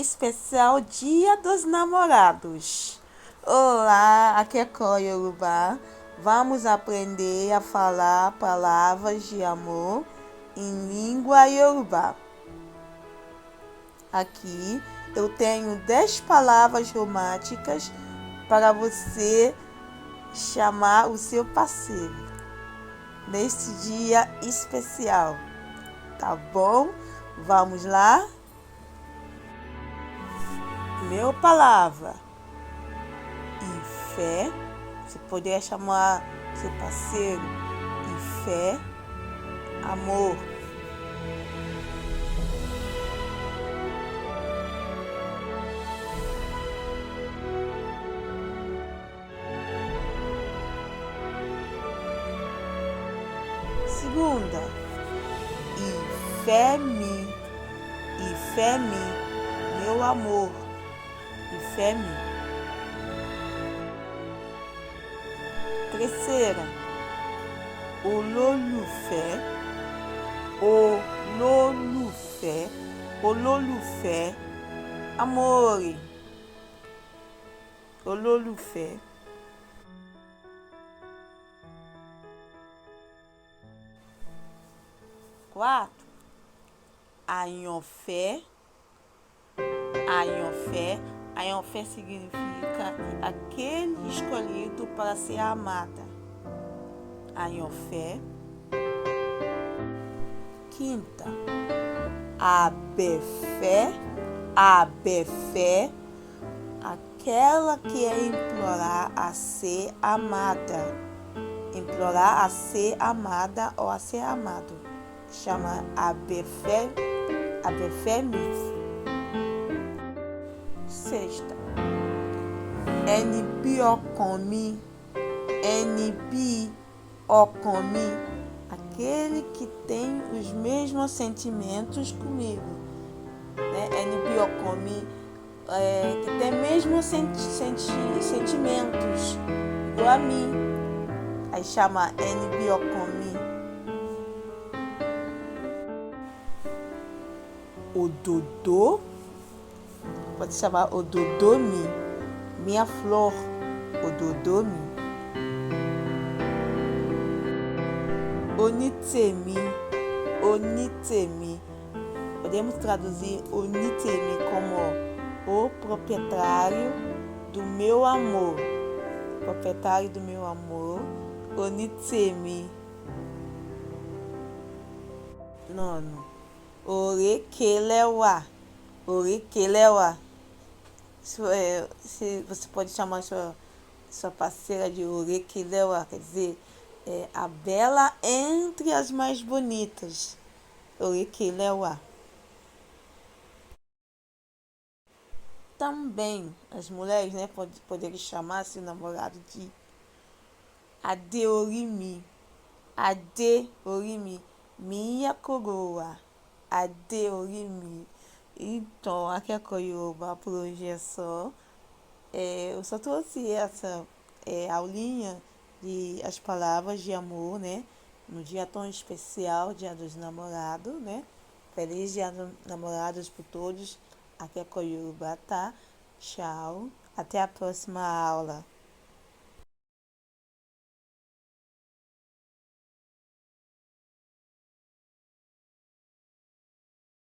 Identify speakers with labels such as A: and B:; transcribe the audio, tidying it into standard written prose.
A: especial Dia dos Namorados. Olá, aqui é Cor Yorubá. Vamos aprender a falar palavras de amor em língua Yorubá. Aqui eu tenho 10 palavras românticas para você chamar o seu parceiro neste dia especial. Tá bom? Vamos lá? Primeira palavra, fé. Você poderia chamar seu parceiro fé, amor. Segunda, fé-me, meu amor, fé-me. Terceira, olólùfẹ́, amore, olólùfẹ́. Quatro, àyànfẹ́, àyànfẹ́ significa aquele escolhido para ser amada. Àyànfẹ́. Quinta, abẹ́fẹ́, aquela que é implorar a ser amada. Implorar a ser amada ou a ser amado. Chama abẹ́fẹ́-mi. Sexta, ẹni bí ọkàn mi, aquele que tem os mesmos sentimentos comigo, né? Ẹni bí ọkàn mi, que tem mesmos sentimentos igual a mim. Aí chama ẹni bí ọkàn mi. Òdòdó, pode chamar òdòdó-mi, minha flor, òdòdó-mi. Onítèmi, podemos traduzir onítèmi como o proprietário do meu amor. Onítèmi. Nono, òrékelẹ́wà. Você pode chamar sua parceira de òrékelẹ́wà, quer dizer, a bela entre as mais bonitas. Òrékelẹ́wà. Também as mulheres, né, poderiam chamar seu namorado de adé-orí-mi, minha coroa, adé-orí-mi. Então, akẹ́kọ̀ọ́ Yorùbá por hoje é só. Eu só trouxe essa aulinha de as palavras de amor, né? No dia tão especial, Dia dos Namorados, né? Feliz Dia dos Namorados por todos. Akẹ́kọ̀ọ́ Yorùbá, tá? Tchau. Até a próxima aula.